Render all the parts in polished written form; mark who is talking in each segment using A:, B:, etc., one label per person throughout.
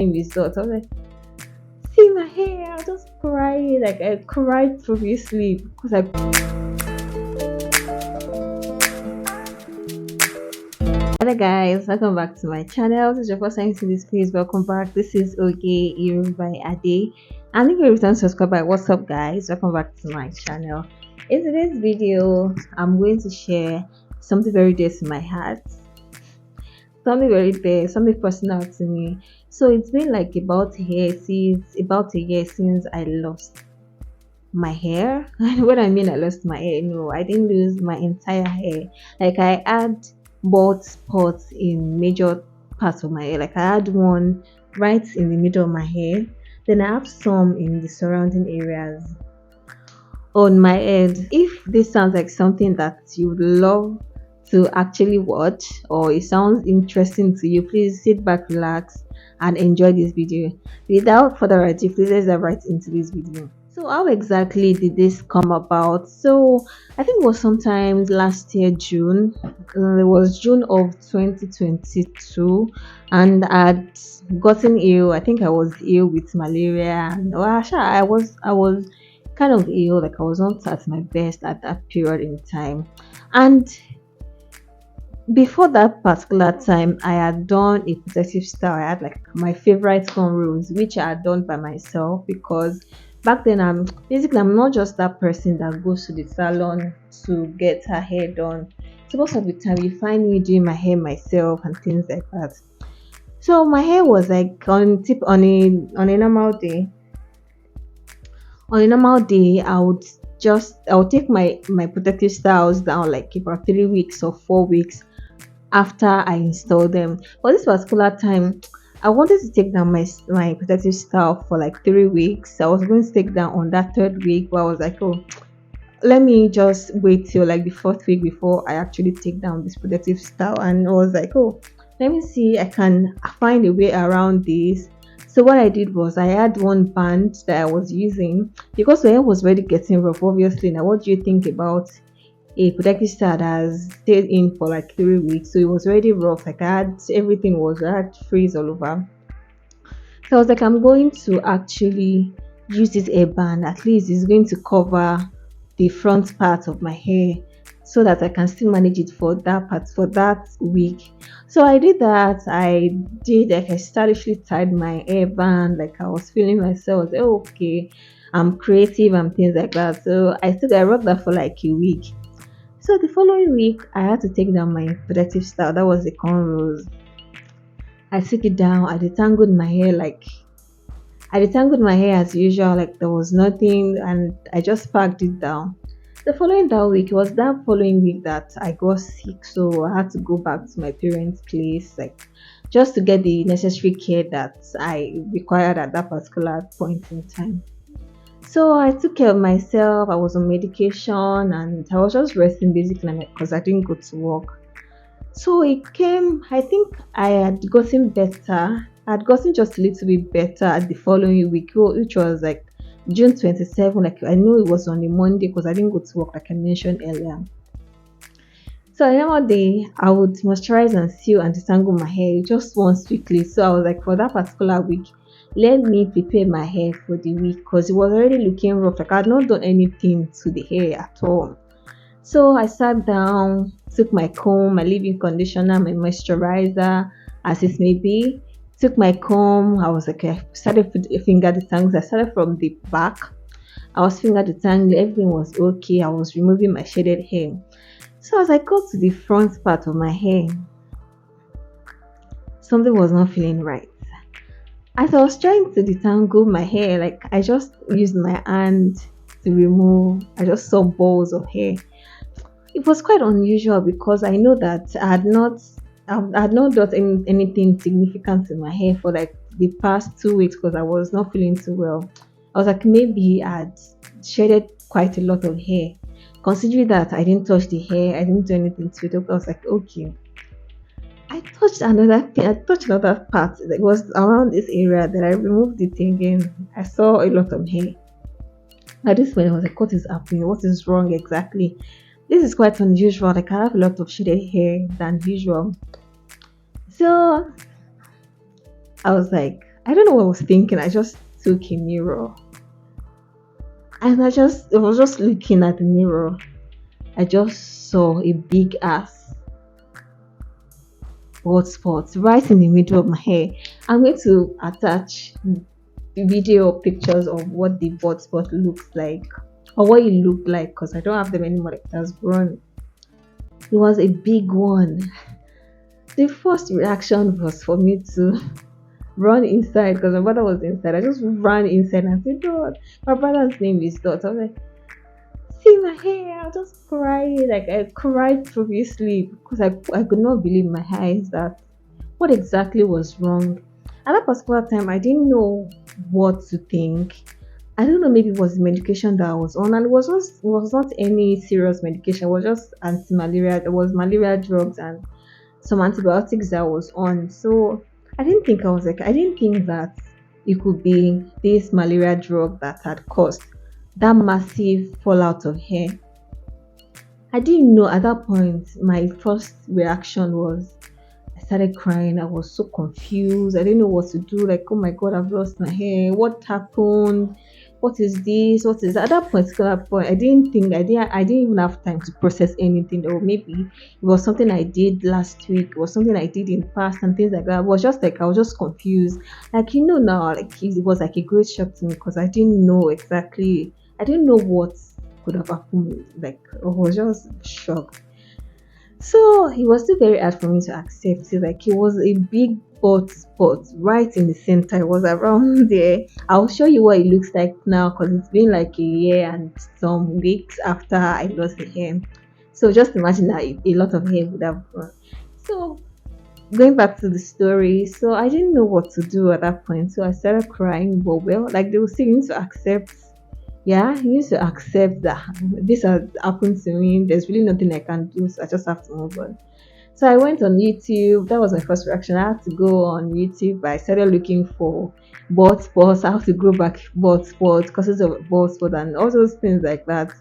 A: results. I was like, see my hair, I just cried. Like I cried profusely because I. Hello guys, welcome back to my channel. This is your first time to this, please welcome back. This is Oge-Irun by Ade. And if you're a return subscriber, what's up guys? Welcome back to my channel. In today's video, I'm going to share something very dear to my heart. Something very dear, something personal to me. So it's been like about a year since I lost my hair. And when I mean I lost my hair, no, I didn't lose my entire hair. Like I had bald spots in major parts of my hair. Like I had one right in the middle of my hair. Then I have some in the surrounding areas on my head. If this sounds like something that you would love to actually watch or it sounds interesting to you, please sit back, relax, and enjoy this video. Without further ado, please let's dive right into this video. So how exactly did this come about? So I think it was sometime last year, June. It was June of 2022, and I'd gotten ill. I think I was ill with malaria. And well, actually, I was kind of ill. Like I was not at my best at that period in time, and before that particular time I had done a protective style. I had like my favorite cornrows which I had done by myself because back then I'm not just that person that goes to the salon to get her hair done. So most of the time you find me doing my hair myself and things like that. So my hair was like on a normal day I would take my protective styles down like about 3 weeks or 4 weeks after I installed them. But this particular time, I wanted to take down my protective style for like 3 weeks. I was going to take down on that third week, but I was like, oh, let me just wait till like the fourth week before I actually take down this protective style. And I was like, oh, let me see, I can find a way around this. So what I did was I had one band that I was using because my hair was already getting rough. Obviously, now what do you think about a protective style that has stayed in for like 3 weeks? So it was already rough. Like I had frizz all over. So I was like, I'm going to actually use this hairband. At least it's going to cover the front part of my hair so that I can still manage it for that part for that week. So I did that. I stylishly tied my hairband. Like I was feeling myself. Oh, okay, I'm creative and things like that. So I rocked that for like a week. So the following week, I had to take down my protective style. That was the cornrows. I took it down. I detangled my hair as usual, like there was nothing, and I just packed it down. The following that week, it was that following week that I got sick, so I had to go back to my parents' place, like just to get the necessary care that I required at that particular point in time. So I took care of myself. I was on medication and I was just resting basically because I didn't go to work. So it came, I think I had gotten better. I had gotten just a little bit better at the following week, which was like June 27. Like I know it was on a Monday because I didn't go to work, like I mentioned earlier. So another day, I would moisturize and seal and detangle my hair just once weekly. So I was like, for that particular week, let me prepare my hair for the week because it was already looking rough. Like I had not done anything to the hair at all. So I sat down, took my comb, my leave-in conditioner, my moisturizer, as it may be. Took my comb. I was like, I started finger detangling. I started from the back. I was finger detangling. Everything was okay. I was removing my shaded hair. So as I got to the front part of my hair, something was not feeling right. As I was trying to detangle my hair, like I just used my hand to remove, I just saw balls of hair. It was quite unusual because I know that I had not done anything significant in my hair for like the past 2 weeks because I was not feeling too well. I was like, maybe I'd shedded quite a lot of hair. Considering that I didn't touch the hair, I didn't do anything to it, I was like, okay. I touched another part that was around this area that I removed it again. I saw a lot of hair. At this point, I was like, what is happening? What is wrong exactly? This is quite unusual. Like, I have a lot of shaded hair than usual. So I was like, I don't know what I was thinking. I just took a mirror and I was just looking at the mirror. I just saw a big ass bald spot right in the middle of my hair. I'm going to attach video or pictures of what the bald spot looks like or what it looked like because I don't have them anymore. Like, it has grown. It was a big one. The first reaction was for me to run inside because my brother was inside. I just ran inside and said, "God, my brother's name is Dot." I was like, "See my hair!" I just cried. Like, I cried profusely because I could not believe my eyes that what exactly was wrong. At that particular time, I didn't know what to think. I don't know, maybe it was the medication that I was on, and it was not any serious medication. It was just anti-malaria. It was malaria drugs and some antibiotics that I was on. So I didn't think that it could be this malaria drug that had caused that massive fallout of hair. I didn't know at that point. My first reaction was I started crying. I was so confused. I didn't know what to do. Like, oh my god, I've lost my hair. What happened? What is this? What is that? At that particular point, I didn't even have time to process anything. Or maybe it was something I did last week, or something I did in past and things like that. It was just like I was just confused. Like, now, like it was like a great shock to me because I didn't know exactly. I didn't know what could have happened. Like, I was just shocked. So it was still very hard for me to accept it. Like, it was a big bald spot right in the center. It was around there. I'll show you what it looks like now because it's been like a year and some weeks after I lost the hair. So just imagine that a lot of hair would have grown. So going back to the story, so I didn't know what to do at that point. So I started crying, but well, like they were saying to accept, yeah, he needs to accept that this has happened to me. There's really nothing I can do, so I just have to move on. So I went on YouTube. That was my first reaction. I had to go on YouTube. I started looking for bald spots, how to grow back bald spots, causes of bald spot, and all those things like that.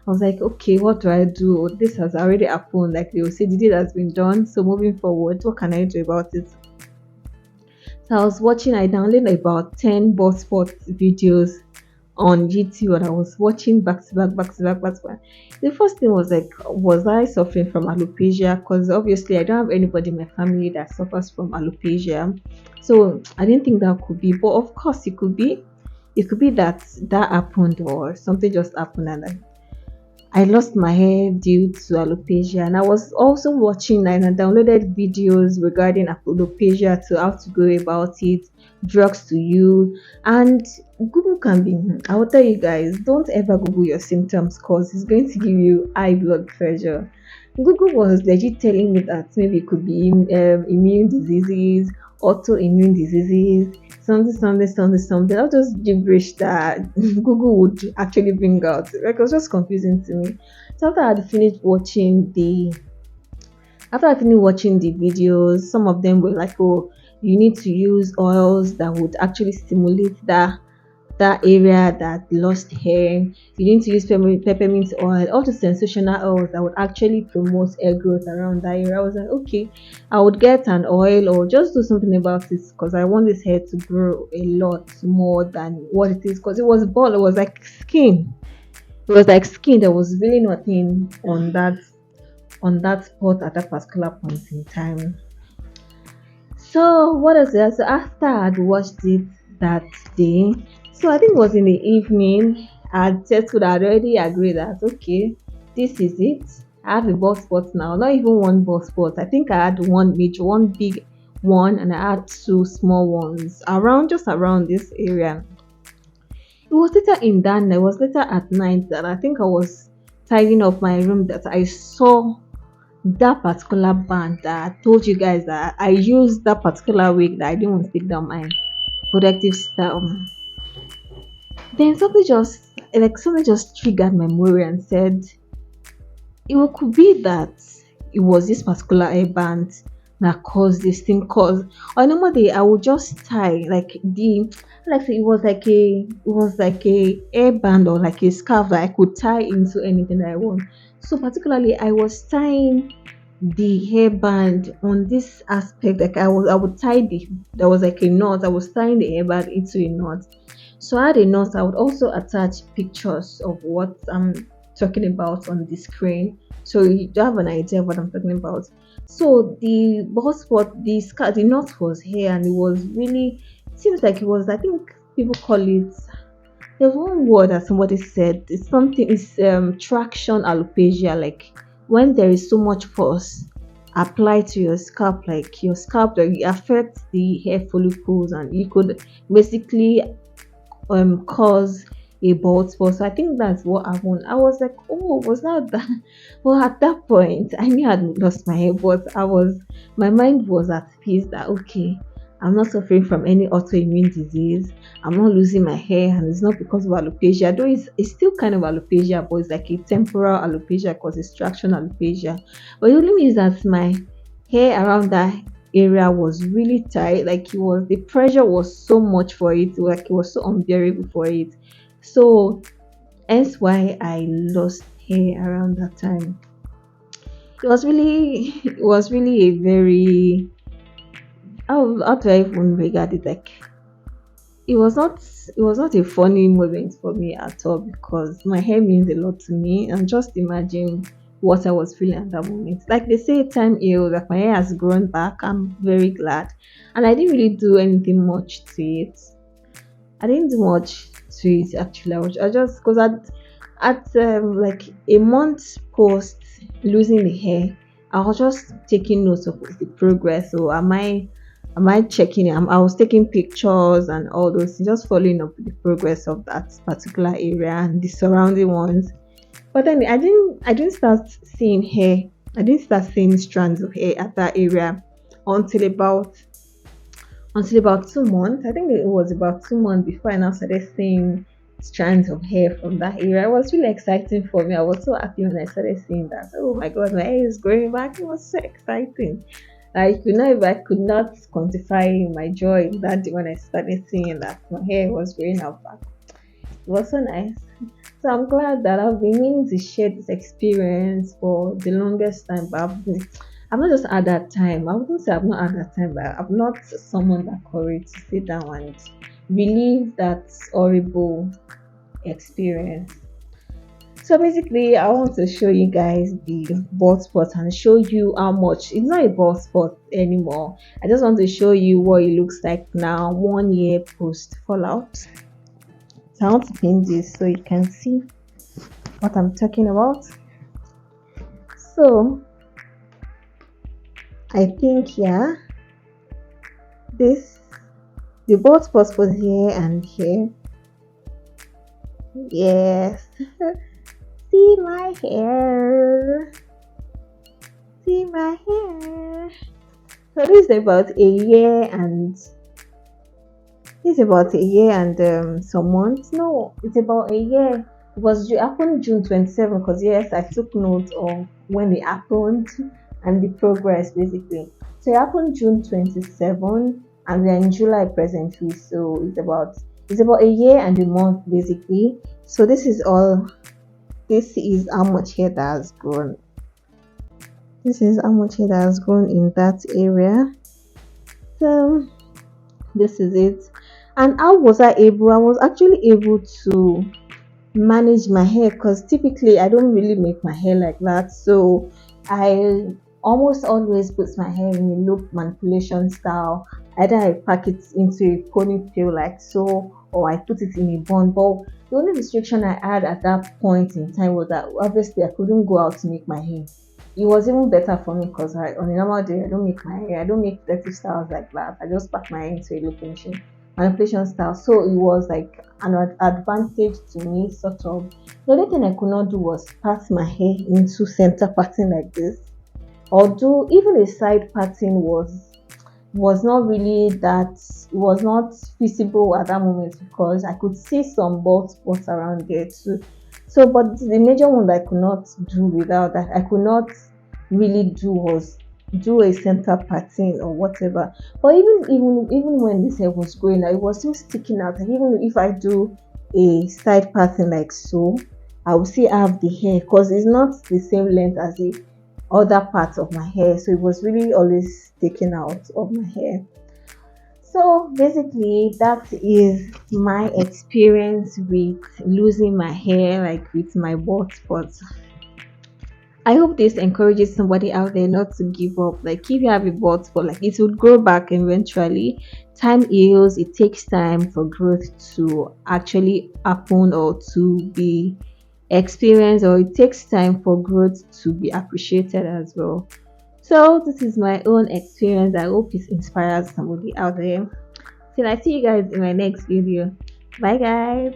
A: I was like, okay, what do I do? This has already happened. Like they will say, the deed has been done. So moving forward, what can I do about it? So I was watching. I downloaded about 10 bald spot videos on YouTube and I was watching back to back, back to back, back to back. The first thing was like, was I suffering from alopecia? Because obviously I don't have anybody in my family that suffers from alopecia. So I didn't think that could be, but of course it could be. It could be that that happened or something just happened and I lost my hair due to alopecia, and I was also watching and I downloaded videos regarding alopecia to how to go about it, drugs to use, and Google can be. I will tell you guys, don't ever Google your symptoms because it's going to give you high blood pressure. Google was legit telling me that maybe it could be immune diseases, autoimmune diseases, something, something, something, something. That was just gibberish that Google would actually bring out. Like, it was just confusing to me. So after I finished watching the videos, some of them were like, oh, you need to use oils that would actually stimulate that area that lost hair. You need to use peppermint oil, all the sensational oils that would actually promote hair growth around that area. I was like, okay, I would get an oil or just do something about this because I want this hair to grow a lot more than what it is because it was bald, it was like skin. It was like skin. There was really nothing on that spot at that particular point in time. So what is it? So after I'd watched it that day, so I think it was in the evening, I'd settled, I'd already agreed that okay, this is it. I have a bald spot now, not even one bald spot. I think I had one big one, and I had two small ones around just around this area. It was later in that night, it was later at night that I think I was tidying up my room that I saw that particular band that I told you guys that I used that particular week that I didn't want to take down my productive style. Then something just triggered my memory and said could be that it was this particular airband that caused this thing cause on a normal day I would just tie like the like say it was like a airband or like a scarf that I could tie into anything that I want. So particularly I was tying the hairband on this aspect. Like I would tie the there was like a knot. I was tying the hairband into a knot. So I had a knot. I would also attach pictures of what I'm talking about on the screen, so you have an idea of what I'm talking about. So the bald spot, the knot was here, and it was really seems like it was. I think people call it. There's one word that somebody said. It's something. It's traction alopecia. Like when there is so much force applied to your scalp, like your scalp, like, it affects the hair follicles, and you could basically cause a bald spot. So I think that's what happened. I was like, oh, was that? Well, at that point, I knew I'd lost my hair, but my mind was at peace that okay, I'm not suffering from any autoimmune disease. I'm not losing my hair, and it's not because of alopecia. Though it's still kind of alopecia, but it's like a temporal alopecia because it's traction alopecia. But it only means that my hair around that area was really tight. Like it was, the pressure was so much for it, like it was so unbearable for it. So hence why I lost hair around that time. It was really a very, how do I even regard it, like it was not a funny moment for me at all, because my hair means a lot to me, and just imagine what I was feeling at that moment. Like they say, time heals. Like my hair has grown back. I'm very glad, and I didn't really do anything much to it. I didn't do much to it actually. I just because at like a month post losing the hair, I was just taking notes of the progress. So am I checking it? I was taking pictures and all those, just following up with the progress of that particular area and the surrounding ones. But then I didn't start seeing hair. I didn't start seeing strands of hair at that area until about 2 months. I think it was about 2 months before I now started seeing strands of hair from that area. It was really exciting for me. I was so happy when I started seeing that. Oh my god, my hair is growing back. It was so exciting. I could not quantify my joy that day when I started seeing that my hair was growing out back. It was so nice. So I'm glad that I've been meaning to share this experience for the longest time, but I've not just had that time. I wouldn't say I've not had that time, but I've not summoned that courage to sit down and relive that horrible experience. So basically, I want to show you guys the bald spot and show you how much it's not a bald spot anymore. I just want to show you what it looks like now, 1 year post fallout. So I want to pin this so you can see what I'm talking about. So I think, yeah, this the bald spots was here and here. Yes. See my hair. See my hair. So this is about a year and some months. No, it's about a year. It happened June 27 because yes, I took note of when it happened and the progress basically. So it happened June 27 and we're in July presently. So it's about a year and a month basically. So this is how much hair that has grown. This is how much hair that has grown in that area. So this is it. And how was I able? I was actually able to manage my hair because typically I don't really make my hair like that. So I almost always put my hair in a loop manipulation style. Either I pack it into a ponytail like so, or I put it in a bun. But the only restriction I had at that point in time was that obviously I couldn't go out to make my hair. It was even better for me because on a normal day I don't make my hair. I don't make dirty styles like that. I just pack my hair into a loop manipulation style. So it was like an advantage to me, sort of. The only thing I could not do was part my hair into center parting like this. Although even a side parting was not really that, it was not feasible at that moment because I could see some bald spots around there too. So, but the major one that I could not do without that, I could not really do was do a center pattern or whatever. But even when this hair was growing, it was still sticking out. And even if I do a side pattern like so, I will still have the hair because it's not the same length as other parts of my hair, so it was really always sticking out of my hair. So basically, that is my experience with losing my hair, like with my bald spots. I hope this encourages somebody out there not to give up. Like if you have a bald spot, like it will grow back eventually. Time heals. It takes time for growth to actually happen or to be experienced, or it takes time for growth to be appreciated as well. So this is my own experience. I hope it inspires somebody out there. Till I see you guys in my next video. Bye guys.